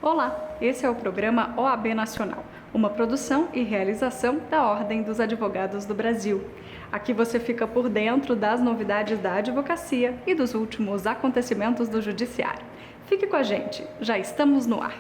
Olá, esse é o programa OAB Nacional, uma produção e realização da Ordem dos Advogados do Brasil. Aqui você fica por dentro das novidades da advocacia e dos últimos acontecimentos do Judiciário. Fique com a gente, já estamos no ar.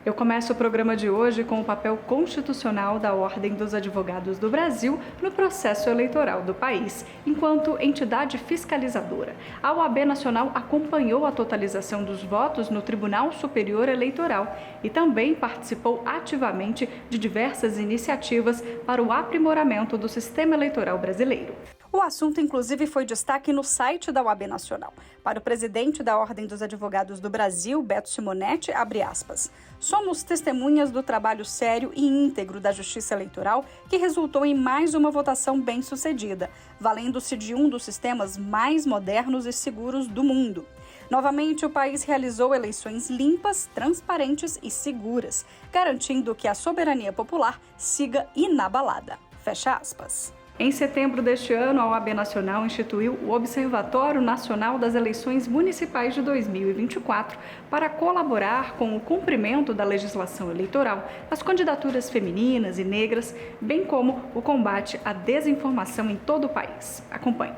Eu começo o programa de hoje com o papel constitucional da Ordem dos Advogados do Brasil no processo eleitoral do país, enquanto entidade fiscalizadora. A OAB Nacional acompanhou a totalização dos votos no Tribunal Superior Eleitoral e também participou ativamente de diversas iniciativas para o aprimoramento do sistema eleitoral brasileiro. O assunto, inclusive, foi destaque no site da OAB Nacional. Para o presidente da Ordem dos Advogados do Brasil, Beto Simonetti, abre aspas, somos testemunhas do trabalho sério e íntegro da Justiça Eleitoral que resultou em mais uma votação bem-sucedida, valendo-se de um dos sistemas mais modernos e seguros do mundo. Novamente, o país realizou eleições limpas, transparentes e seguras, garantindo que a soberania popular siga inabalada. Fecha aspas. Em setembro deste ano, a OAB Nacional instituiu o Observatório Nacional das Eleições Municipais de 2024 para colaborar com o cumprimento da legislação eleitoral, as candidaturas femininas e negras, bem como o combate à desinformação em todo o país. Acompanhe.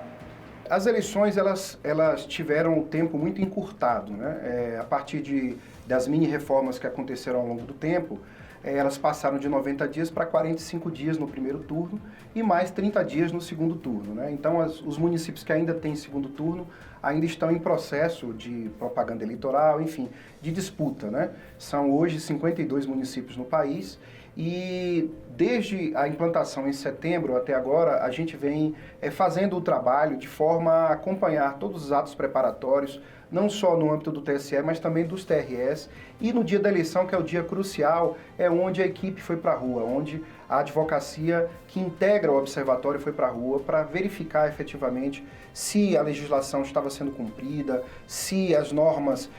As eleições elas tiveram um tempo muito encurtado, né? A partir das mini-reformas que aconteceram ao longo do tempo, elas passaram de 90 dias para 45 dias no primeiro turno e mais 30 dias no segundo turno, né? Então, os municípios que ainda têm segundo turno ainda estão em processo de propaganda eleitoral, enfim, de disputa, né? São hoje 52 municípios no país e desde a implantação em setembro até agora, a gente vem fazendo o trabalho de forma a acompanhar todos os atos preparatórios, não só no âmbito do TSE, mas também dos TRS, e no dia da eleição, que é o dia crucial, é onde a equipe foi para a rua, onde a advocacia que integra o observatório foi para a rua para verificar efetivamente se a legislação estava sendo cumprida, se as normas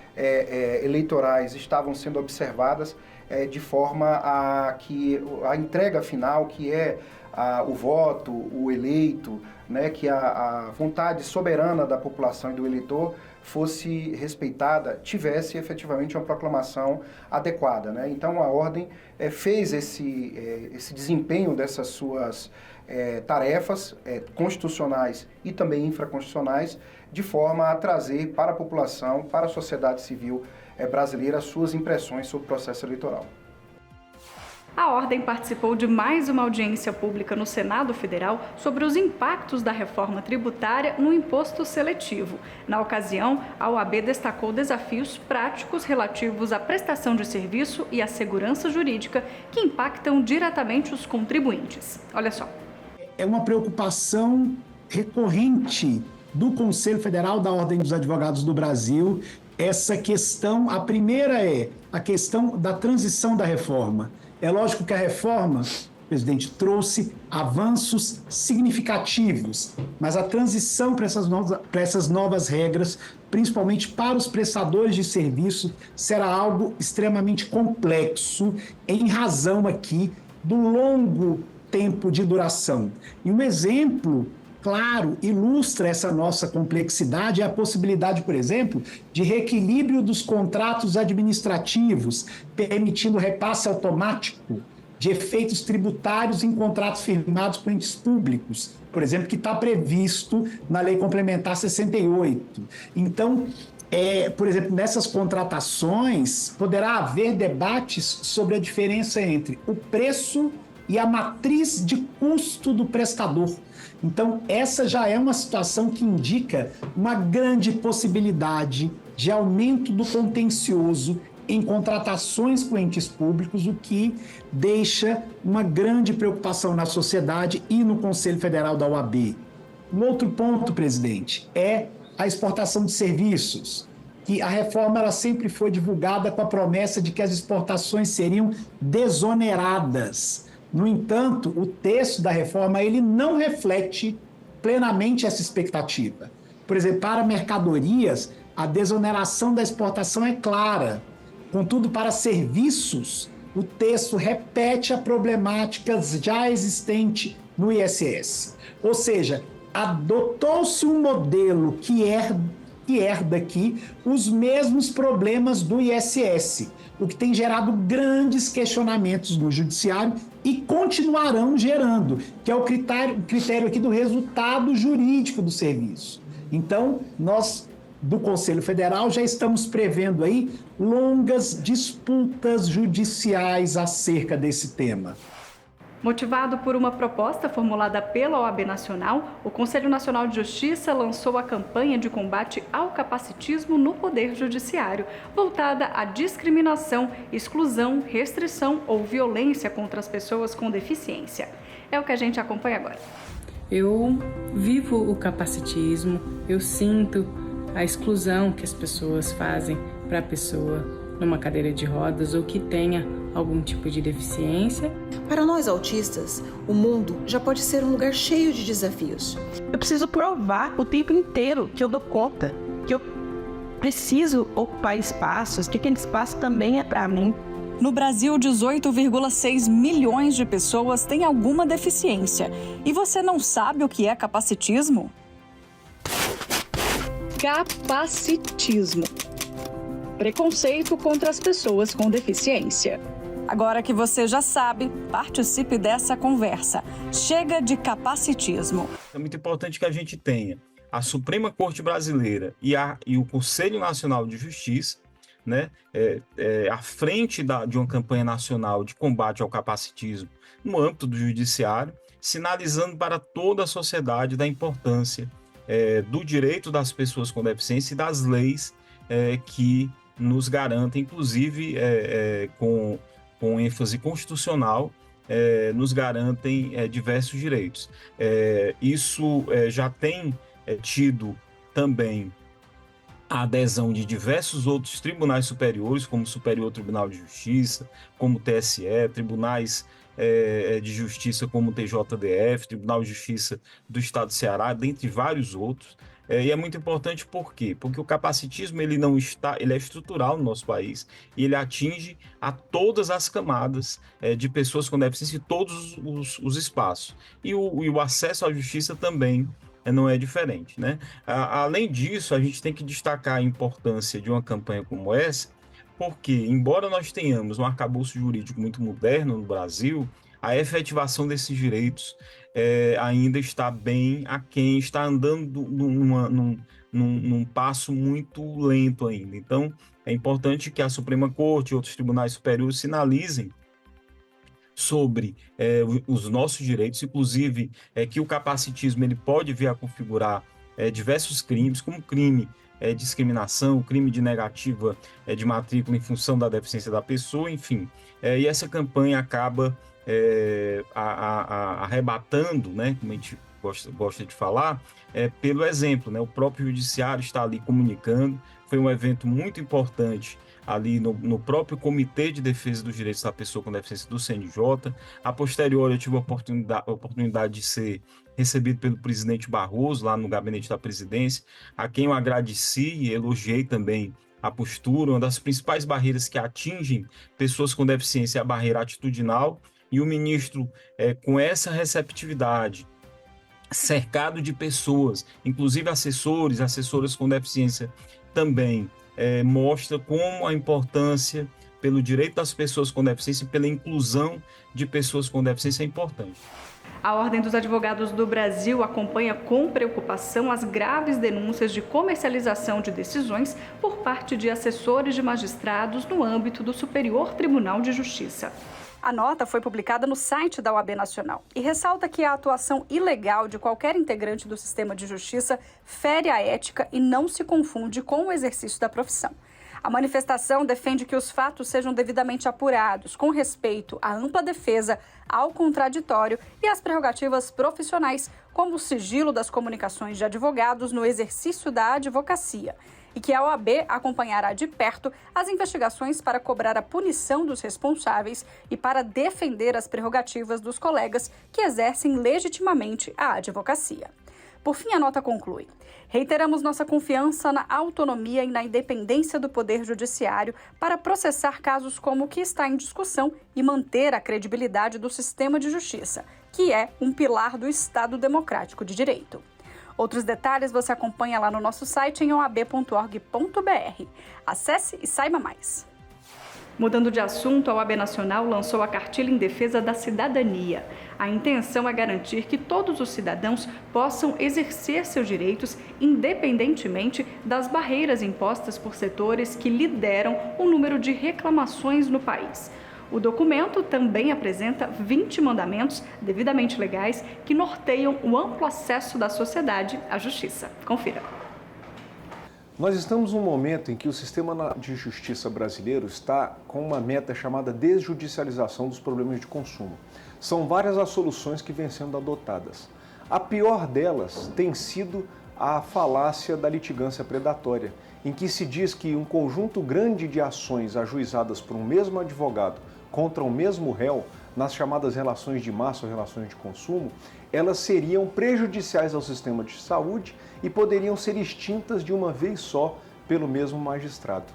eleitorais estavam sendo observadas de forma a que a entrega final, que é o voto, o eleito, né, que a vontade soberana da população e do eleitor fosse respeitada, tivesse efetivamente uma proclamação adequada, né? Então a Ordem fez esse desempenho dessas suas tarefas constitucionais e também infraconstitucionais de forma a trazer para a população, para a sociedade civil brasileira, as suas impressões sobre o processo eleitoral. A Ordem participou de mais uma audiência pública no Senado Federal sobre os impactos da reforma tributária no imposto seletivo. Na ocasião, a OAB destacou desafios práticos relativos à prestação de serviço e à segurança jurídica que impactam diretamente os contribuintes. Olha só. É uma preocupação recorrente do Conselho Federal da Ordem dos Advogados do Brasil. Essa questão, a primeira é a questão da transição da reforma. É lógico que a reforma, presidente, trouxe avanços significativos, mas a transição para essas novas regras, principalmente para os prestadores de serviço, será algo extremamente complexo em razão aqui do longo tempo de duração. E um exemplo claro, ilustra essa nossa complexidade, é a possibilidade, por exemplo, de reequilíbrio dos contratos administrativos, permitindo repasse automático de efeitos tributários em contratos firmados por entes públicos, por exemplo, que está previsto na Lei Complementar 68. Então, por exemplo, nessas contratações, poderá haver debates sobre a diferença entre o preço e a matriz de custo do prestador. Então, essa já é uma situação que indica uma grande possibilidade de aumento do contencioso em contratações com entes públicos, o que deixa uma grande preocupação na sociedade e no Conselho Federal da OAB. Um outro ponto, presidente, é a exportação de serviços, que a reforma ela sempre foi divulgada com a promessa de que as exportações seriam desoneradas. No entanto, o texto da reforma ele não reflete plenamente essa expectativa. Por exemplo, para mercadorias, a desoneração da exportação é clara. Contudo, para serviços, o texto repete a problemática já existente no ISS. Ou seja, adotou-se um modelo que herda aqui os mesmos problemas do ISS, o que tem gerado grandes questionamentos no judiciário e continuarão gerando, que é o critério aqui do resultado jurídico do serviço. Então, nós do Conselho Federal já estamos prevendo aí longas disputas judiciais acerca desse tema. Motivado por uma proposta formulada pela OAB Nacional, o Conselho Nacional de Justiça lançou a campanha de combate ao capacitismo no Poder Judiciário, voltada à discriminação, exclusão, restrição ou violência contra as pessoas com deficiência. É o que a gente acompanha agora. Eu vivo o capacitismo, eu sinto a exclusão que as pessoas fazem para a pessoa numa cadeira de rodas ou que tenha algum tipo de deficiência. Para nós autistas, o mundo já pode ser um lugar cheio de desafios. Eu preciso provar o tempo inteiro que eu dou conta, que eu preciso ocupar espaços, que aquele espaço também é para mim. No Brasil, 18,6 milhões de pessoas têm alguma deficiência. E você não sabe o que é capacitismo? Capacitismo. Preconceito contra as pessoas com deficiência. Agora que você já sabe, participe dessa conversa. Chega de capacitismo. É muito importante que a gente tenha a Suprema Corte Brasileira e o Conselho Nacional de Justiça, né, à frente de uma campanha nacional de combate ao capacitismo no âmbito do judiciário, sinalizando para toda a sociedade da importância do direito das pessoas com deficiência e das leis que nos garantem, inclusive com ênfase constitucional, nos garantem diversos direitos. Isso já tem tido também a adesão de diversos outros tribunais superiores, como o Superior Tribunal de Justiça, como o TSE, tribunais de justiça como o TJDF, Tribunal de Justiça do Estado do Ceará, dentre vários outros. E é muito importante por quê? Porque o capacitismo ele é estrutural no nosso país e ele atinge a todas as camadas de pessoas com deficiência em todos os espaços. E o acesso à justiça também não é diferente, né? Além disso, a gente tem que destacar a importância de uma campanha como essa, porque, embora nós tenhamos um arcabouço jurídico muito moderno no Brasil, a efetivação desses direitos ainda está bem aquém, está andando num passo muito lento ainda. Então, é importante que a Suprema Corte e outros tribunais superiores sinalizem sobre os nossos direitos, inclusive que o capacitismo ele pode vir a configurar diversos crimes, como crime de discriminação, crime de negativa de matrícula em função da deficiência da pessoa, enfim. E essa campanha acaba arrebatando, né, como a gente gosta de falar, pelo exemplo, né, o próprio judiciário está ali comunicando. Foi um evento muito importante ali no próprio Comitê de Defesa dos Direitos da Pessoa com Deficiência do CNJ. A posteriori, eu tive a oportunidade de ser recebido pelo presidente Barroso, lá no gabinete da presidência, a quem eu agradeci e elogiei também a postura. Uma das principais barreiras que atingem pessoas com deficiência é a barreira atitudinal, e o ministro, com essa receptividade, cercado de pessoas, inclusive assessoras com deficiência também, mostra como a importância pelo direito das pessoas com deficiência e pela inclusão de pessoas com deficiência é importante. A Ordem dos Advogados do Brasil acompanha com preocupação as graves denúncias de comercialização de decisões por parte de assessores de magistrados no âmbito do Superior Tribunal de Justiça. A nota foi publicada no site da OAB Nacional e ressalta que a atuação ilegal de qualquer integrante do sistema de justiça fere a ética e não se confunde com o exercício da profissão. A manifestação defende que os fatos sejam devidamente apurados, com respeito à ampla defesa, ao contraditório e às prerrogativas profissionais, como o sigilo das comunicações de advogados no exercício da advocacia, e que a OAB acompanhará de perto as investigações para cobrar a punição dos responsáveis e para defender as prerrogativas dos colegas que exercem legitimamente a advocacia. Por fim, a nota conclui: reiteramos nossa confiança na autonomia e na independência do Poder Judiciário para processar casos como o que está em discussão e manter a credibilidade do sistema de justiça, que é um pilar do Estado Democrático de Direito. Outros detalhes você acompanha lá no nosso site em oab.org.br. Acesse e saiba mais. Mudando de assunto, a OAB Nacional lançou a Cartilha em Defesa da Cidadania. A intenção é garantir que todos os cidadãos possam exercer seus direitos independentemente das barreiras impostas por setores que lideram o número de reclamações no país. O documento também apresenta 20 mandamentos devidamente legais que norteiam o amplo acesso da sociedade à justiça. Confira. Nós estamos num momento em que o sistema de justiça brasileiro está com uma meta chamada desjudicialização dos problemas de consumo. São várias as soluções que vêm sendo adotadas. A pior delas tem sido a falácia da litigância predatória, em que se diz que um conjunto grande de ações ajuizadas por um mesmo advogado contra o mesmo réu, nas chamadas relações de massa ou relações de consumo, elas seriam prejudiciais ao sistema de saúde e poderiam ser extintas de uma vez só pelo mesmo magistrado.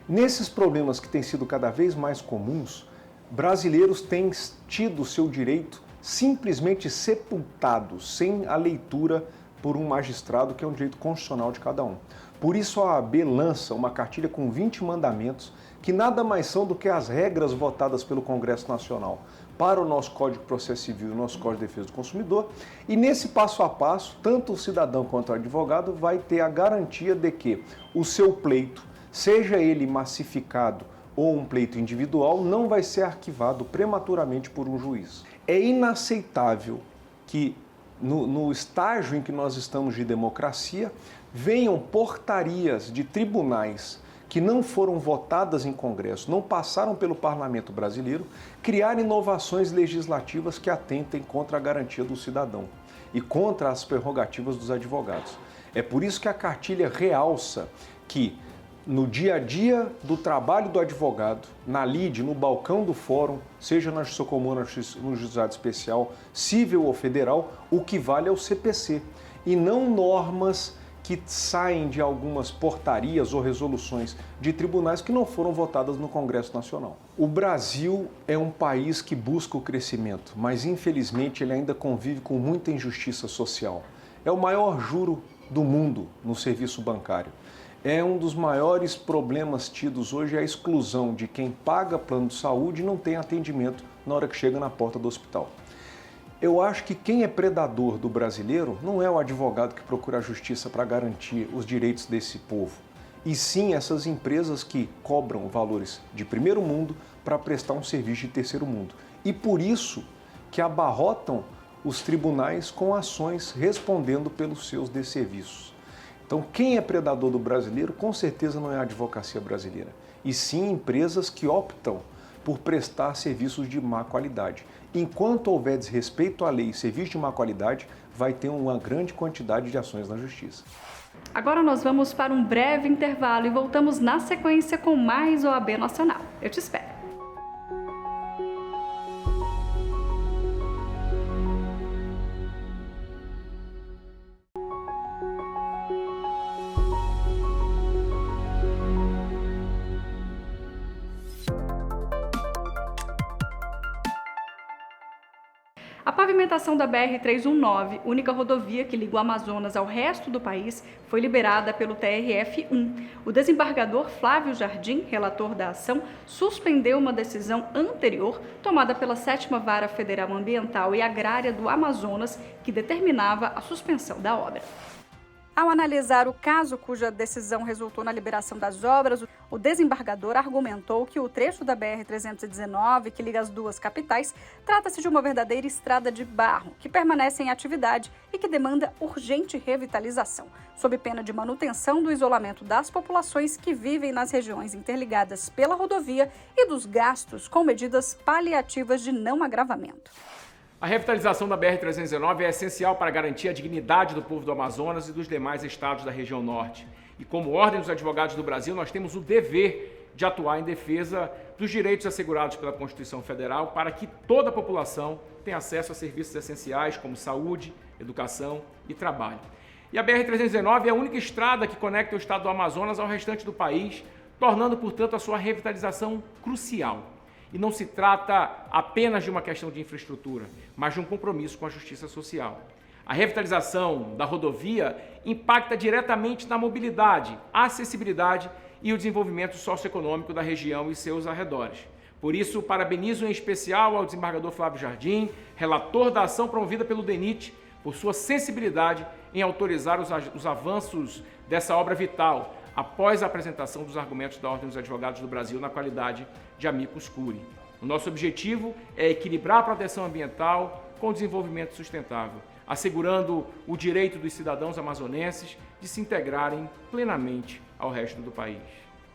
Nesses problemas que têm sido cada vez mais comuns, brasileiros têm tido seu direito simplesmente sepultado, sem a leitura por um magistrado, que é um direito constitucional de cada um. Por isso a OAB lança uma cartilha com 20 mandamentos, que nada mais são do que as regras votadas pelo Congresso Nacional para o nosso Código de Processo Civil e o nosso Código de Defesa do Consumidor. E nesse passo a passo, tanto o cidadão quanto o advogado vai ter a garantia de que o seu pleito, seja ele massificado ou um pleito individual, não vai ser arquivado prematuramente por um juiz. É inaceitável que no estágio em que nós estamos de democracia, venham portarias de tribunais que não foram votadas em Congresso, não passaram pelo Parlamento brasileiro, criar inovações legislativas que atentem contra a garantia do cidadão e contra as prerrogativas dos advogados. É por isso que a cartilha realça que no dia a dia do trabalho do advogado, na lide, no balcão do fórum, seja na Justiça Comum, no Juizado Especial, civil ou federal, o que vale é o CPC e não normas que saem de algumas portarias ou resoluções de tribunais que não foram votadas no Congresso Nacional. O Brasil é um país que busca o crescimento, mas infelizmente ele ainda convive com muita injustiça social. É o maior juro do mundo no serviço bancário. É um dos maiores problemas tidos hoje a exclusão de quem paga plano de saúde e não tem atendimento na hora que chega na porta do hospital. Eu acho que quem é predador do brasileiro não é o advogado que procura a justiça para garantir os direitos desse povo, e sim essas empresas que cobram valores de primeiro mundo para prestar um serviço de terceiro mundo. E por isso que abarrotam os tribunais com ações respondendo pelos seus desserviços. Então, quem é predador do brasileiro, com certeza não é a advocacia brasileira, e sim empresas que optam por prestar serviços de má qualidade. Enquanto houver desrespeito à lei e serviço de má qualidade, vai ter uma grande quantidade de ações na justiça. Agora nós vamos para um breve intervalo e voltamos na sequência com mais OAB Nacional. Eu te espero. A pavimentação da BR-319, única rodovia que liga o Amazonas ao resto do país, foi liberada pelo TRF-1. O desembargador Flávio Jardim, relator da ação, suspendeu uma decisão anterior tomada pela 7ª Vara Federal Ambiental e Agrária do Amazonas, que determinava a suspensão da obra. Ao analisar o caso cuja decisão resultou na liberação das obras, o desembargador argumentou que o trecho da BR-319, que liga as duas capitais, trata-se de uma verdadeira estrada de barro, que permanece em atividade e que demanda urgente revitalização, sob pena de manutenção do isolamento das populações que vivem nas regiões interligadas pela rodovia e dos gastos com medidas paliativas de não agravamento. A revitalização da BR-319 é essencial para garantir a dignidade do povo do Amazonas e dos demais estados da região norte. E como Ordem dos Advogados do Brasil, nós temos o dever de atuar em defesa dos direitos assegurados pela Constituição Federal para que toda a população tenha acesso a serviços essenciais como saúde, educação e trabalho. E a BR-319 é a única estrada que conecta o estado do Amazonas ao restante do país, tornando, portanto, a sua revitalização crucial. E não se trata apenas de uma questão de infraestrutura, mas de um compromisso com a justiça social. A revitalização da rodovia impacta diretamente na mobilidade, a acessibilidade e o desenvolvimento socioeconômico da região e seus arredores. Por isso, parabenizo em especial ao desembargador Flávio Jardim, relator da ação promovida pelo DENIT, por sua sensibilidade em autorizar os avanços dessa obra vital, após a apresentação dos argumentos da Ordem dos Advogados do Brasil na qualidade de amicus curiae. O nosso objetivo é equilibrar a proteção ambiental com o desenvolvimento sustentável, assegurando o direito dos cidadãos amazonenses de se integrarem plenamente ao resto do país.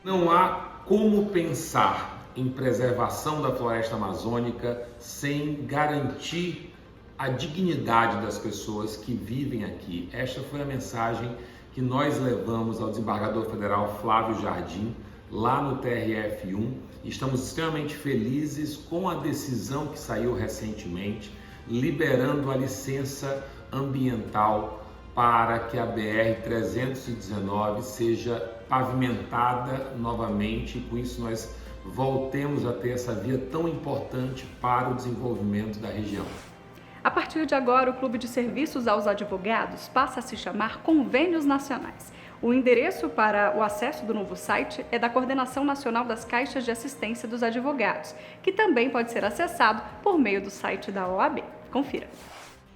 Não há como pensar em preservação da floresta amazônica sem garantir a dignidade das pessoas que vivem aqui. Esta foi a mensagem que nós levamos ao desembargador federal Flávio Jardim, lá no TRF1. Estamos extremamente felizes com a decisão que saiu recentemente, liberando a licença ambiental para que a BR-319 seja pavimentada novamente, e com isso nós voltemos a ter essa via tão importante para o desenvolvimento da região. A partir de agora, o Clube de Serviços aos Advogados passa a se chamar Convênios Nacionais. O endereço para o acesso do novo site é da Coordenação Nacional das Caixas de Assistência dos Advogados, que também pode ser acessado por meio do site da OAB. Confira.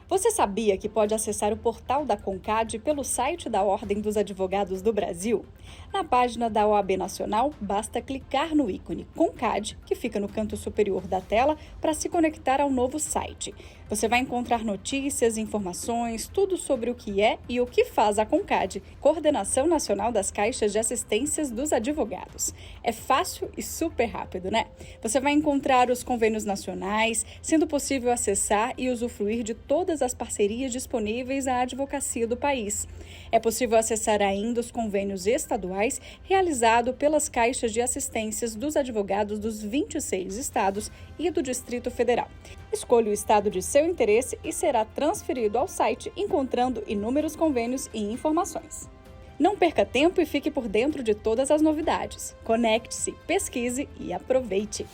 Você sabia que pode acessar o portal da CONCAD pelo site da Ordem dos Advogados do Brasil? Na página da OAB Nacional, basta clicar no ícone CONCAD, que fica no canto superior da tela, para se conectar ao novo site. Você vai encontrar notícias, informações, tudo sobre o que é e o que faz a CONCAD, Coordenação Nacional das Caixas de Assistências dos Advogados. É fácil e super rápido, né? Você vai encontrar os convênios nacionais, sendo possível acessar e usufruir de todas as parcerias disponíveis à advocacia do país. É possível acessar ainda os convênios estaduais realizados pelas caixas de assistências dos advogados dos 26 estados e do Distrito Federal. Escolha o estado de seu interesse e será transferido ao site, encontrando inúmeros convênios e informações. Não perca tempo e fique por dentro de todas as novidades. Conecte-se, pesquise e aproveite!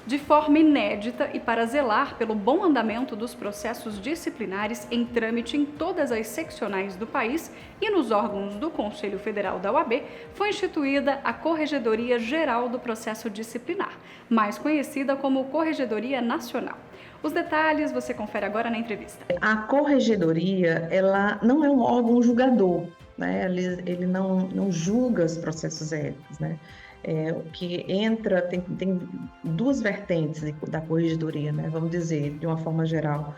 De forma inédita e para zelar pelo bom andamento dos processos disciplinares em trâmite em todas as seccionais do país e nos órgãos do Conselho Federal da OAB, foi instituída a Corregedoria Geral do Processo Disciplinar, mais conhecida como Corregedoria Nacional. Os detalhes você confere agora na entrevista. A Corregedoria, ela não é um órgão julgador, né? Ele não julga os processos éticos, né? O que entra, tem duas vertentes da corregedoria, né? Vamos dizer, de uma forma geral.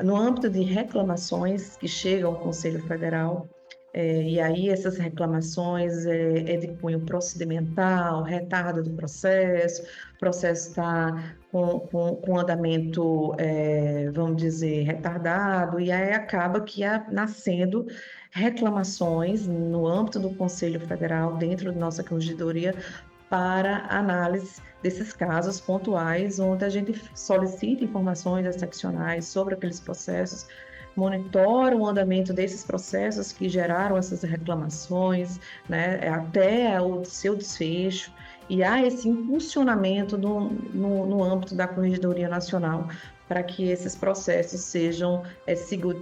No âmbito de reclamações que chegam ao Conselho Federal, e aí essas reclamações é de cunho procedimental, retardo do processo, o processo está com andamento, vamos dizer, retardado, e aí acaba que nascendo reclamações no âmbito do Conselho Federal, dentro da nossa corregedoria, para análise desses casos pontuais, onde a gente solicita informações das seccionais sobre aqueles processos, monitora o andamento desses processos que geraram essas reclamações, né, até o seu desfecho, e há esse impulsionamento no âmbito da Corregedoria Nacional para que esses processos sejam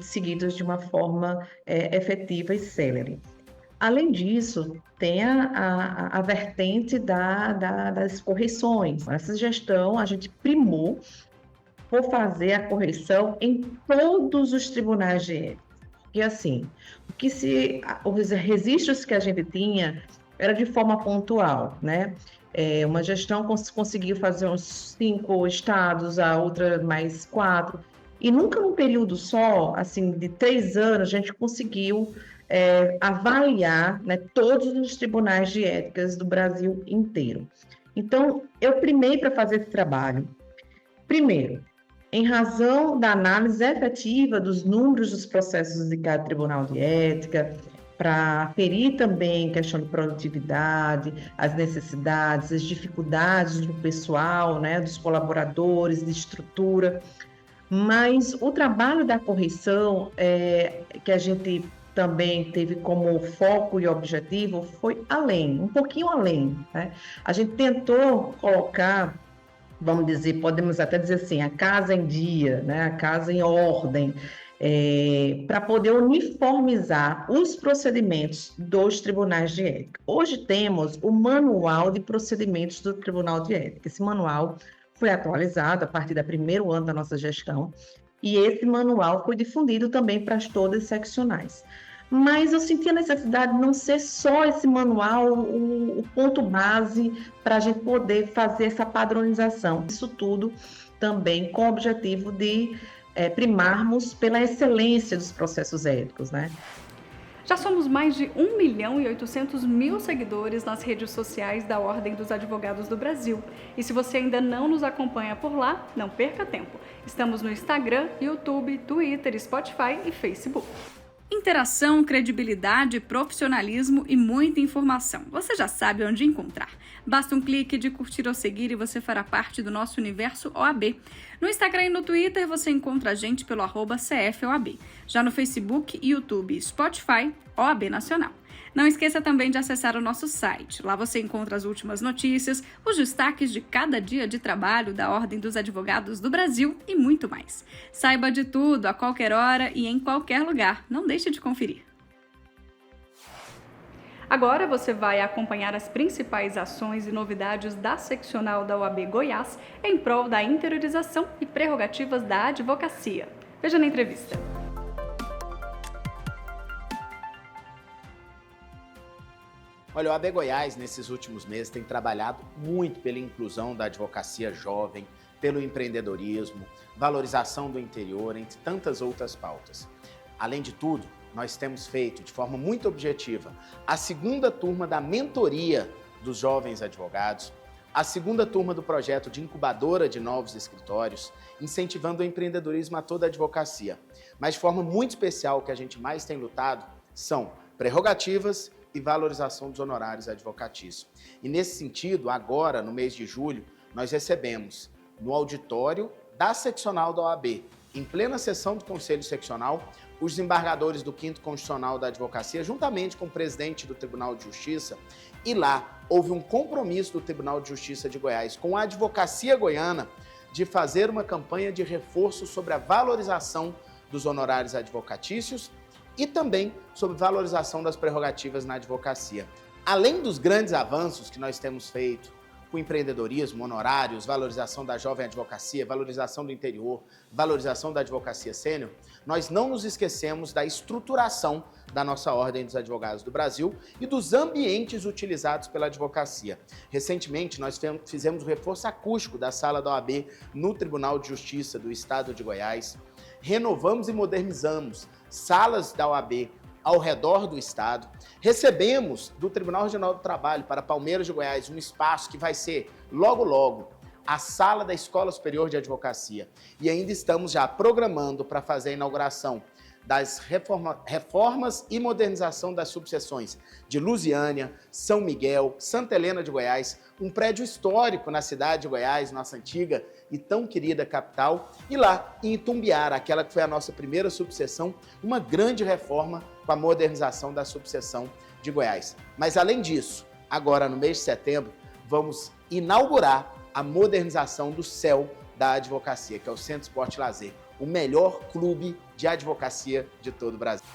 seguidos de uma forma efetiva e célere. Além disso, tem a vertente das correções. Nessa gestão, a gente primou por fazer a correção em todos os tribunais de ética. E assim, os registros que a gente tinha era de forma pontual, né? Uma gestão conseguiu fazer uns 5 estados, a outra mais 4, e nunca num período só, assim, de 3 anos, a gente conseguiu avaliar, né, todos os tribunais de éticas do Brasil inteiro. Então, eu primei para fazer esse trabalho. Primeiro, em razão da análise efetiva dos números dos processos de cada tribunal de ética, para aferir também questão de produtividade, as necessidades, as dificuldades do pessoal, né, dos colaboradores, de estrutura. Mas o trabalho da correção, que a gente também teve como foco e objetivo, foi além, um pouquinho além, né? A gente tentou colocar, vamos dizer, podemos até dizer assim, a casa em dia, né? A casa em ordem, para poder uniformizar os procedimentos dos tribunais de ética. Hoje temos o Manual de Procedimentos do Tribunal de Ética. Esse manual foi atualizado a partir do primeiro ano da nossa gestão, e esse manual foi difundido também para todas as seccionais. Mas eu senti a necessidade de não ser só esse manual o ponto base para a gente poder fazer essa padronização. Isso tudo também com o objetivo de primarmos pela excelência dos processos éticos, né? Já somos mais de 1.800.000 seguidores nas redes sociais da Ordem dos Advogados do Brasil. E se você ainda não nos acompanha por lá, não perca tempo. Estamos no Instagram, YouTube, Twitter, Spotify e Facebook. Interação, credibilidade, profissionalismo e muita informação. Você já sabe onde encontrar. Basta um clique de curtir ou seguir e você fará parte do nosso universo OAB. No Instagram e no Twitter você encontra a gente pelo @CFOAB. Já no Facebook, YouTube e Spotify, OAB Nacional. Não esqueça também de acessar o nosso site. Lá você encontra as últimas notícias, os destaques de cada dia de trabalho da Ordem dos Advogados do Brasil e muito mais. Saiba de tudo, a qualquer hora e em qualquer lugar. Não deixe de conferir. Agora você vai acompanhar as principais ações e novidades da seccional da OAB Goiás em prol da interiorização e prerrogativas da advocacia. Veja na entrevista. Olha, o OAB Goiás, nesses últimos meses, tem trabalhado muito pela inclusão da advocacia jovem, pelo empreendedorismo, valorização do interior, entre tantas outras pautas. Além de tudo, nós temos feito, de forma muito objetiva, a segunda turma da mentoria dos jovens advogados, a segunda turma do projeto de incubadora de novos escritórios, incentivando o empreendedorismo a toda a advocacia. Mas de forma muito especial, o que a gente mais tem lutado são prerrogativas e valorização dos honorários advocatícios. E nesse sentido, agora, no mês de julho, nós recebemos no auditório da seccional da OAB, em plena sessão do Conselho Seccional, os desembargadores do 5º Constitucional da Advocacia, juntamente com o presidente do Tribunal de Justiça, e lá houve um compromisso do Tribunal de Justiça de Goiás com a advocacia goiana de fazer uma campanha de reforço sobre a valorização dos honorários advocatícios e também sobre valorização das prerrogativas na advocacia. Além dos grandes avanços que nós temos feito com empreendedorismo, honorários, valorização da jovem advocacia, valorização do interior, valorização da advocacia sênior, nós não nos esquecemos da estruturação da nossa Ordem dos Advogados do Brasil e dos ambientes utilizados pela advocacia. Recentemente, nós fizemos o reforço acústico da sala da OAB no Tribunal de Justiça do Estado de Goiás, renovamos e modernizamos salas da OAB ao redor do estado. Recebemos do Tribunal Regional do Trabalho para Palmeiras de Goiás um espaço que vai ser, logo logo, a sala da Escola Superior de Advocacia. E ainda estamos já programando para fazer a inauguração das reformas e modernização das subseções de Lusiânia, São Miguel, Santa Helena de Goiás, um prédio histórico na cidade de Goiás, nossa antiga e tão querida capital, e lá em Itumbiara, aquela que foi a nossa primeira subseção, uma grande reforma com a modernização da subseção de Goiás. Mas além disso, agora no mês de setembro, vamos inaugurar a modernização do CEL da advocacia, que é o Centro Esporte e Lazer, o melhor clube de advocacia de todo o Brasil.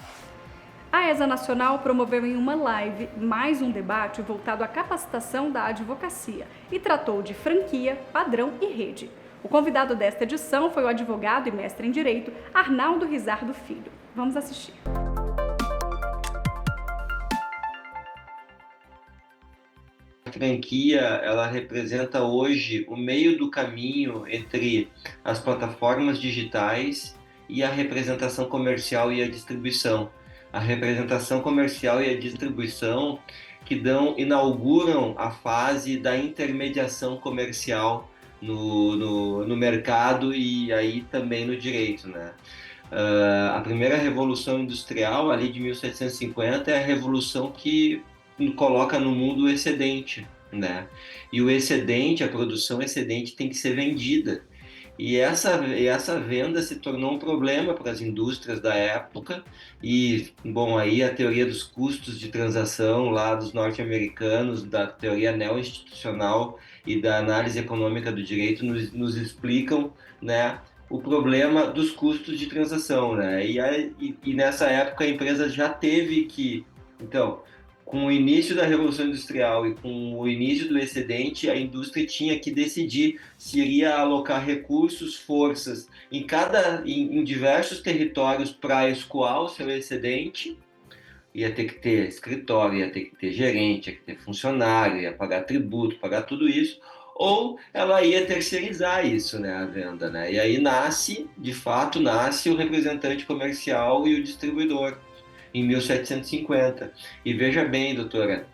A ESA Nacional promoveu em uma live mais um debate voltado à capacitação da advocacia e tratou de franquia, padrão e rede. O convidado desta edição foi o advogado e mestre em Direito, Arnaldo Rizardo Filho. Vamos assistir. A franquia, ela representa hoje o meio do caminho entre as plataformas digitais e a representação comercial e a distribuição. A representação comercial e a distribuição que inauguram a fase da intermediação comercial no mercado e aí também no direito, né? A primeira revolução industrial, ali de 1750, é a revolução que coloca no mundo o excedente, né? E o excedente, a produção excedente tem que ser vendida. E essa venda se tornou um problema para as indústrias da época e, bom, aí a teoria dos custos de transação lá dos norte-americanos, da teoria neo-institucional e da análise econômica do direito nos explicam, né, o problema dos custos de transação, né? E nessa época a empresa já teve que, então, com o início da Revolução Industrial e com o início do excedente, a indústria tinha que decidir se iria alocar recursos, forças em diversos territórios para escoar o seu excedente. Ia ter que ter escritório, ia ter que ter gerente, ia ter que ter funcionário, ia pagar tributo, pagar tudo isso, ou ela ia terceirizar isso, né, a venda, né? E aí de fato nasce o representante comercial e o distribuidor, em 1750. E veja bem, doutora,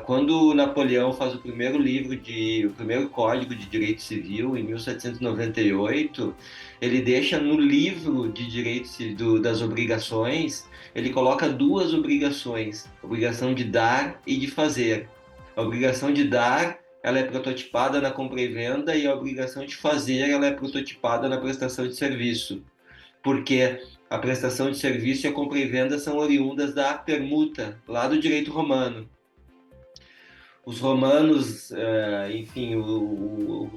quando Napoleão faz o primeiro Código de Direito Civil, em 1798, ele deixa no livro de Direito das Obrigações, ele coloca duas obrigações, a obrigação de dar e de fazer. A obrigação de dar, ela é prototipada na compra e venda, e a obrigação de fazer, ela é prototipada na prestação de serviço. Porque a prestação de serviço e a compra e venda são oriundas da permuta, lá do direito romano. Os romanos, enfim, o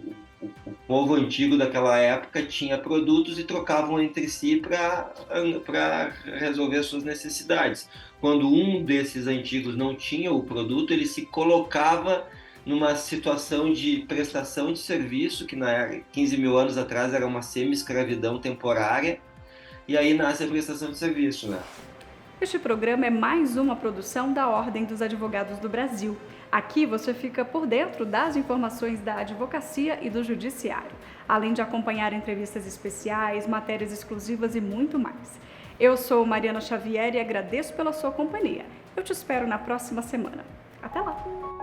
povo antigo daquela época tinha produtos e trocavam entre si para resolver suas necessidades. Quando um desses antigos não tinha o produto, ele se colocava numa situação de prestação de serviço, que 15 mil anos atrás era uma semi-escravidão temporária, e aí nasce a prestação de serviço, né? Este programa é mais uma produção da Ordem dos Advogados do Brasil. Aqui você fica por dentro das informações da advocacia e do judiciário, além de acompanhar entrevistas especiais, matérias exclusivas e muito mais. Eu sou Mariana Xavier e agradeço pela sua companhia. Eu te espero na próxima semana. Até lá!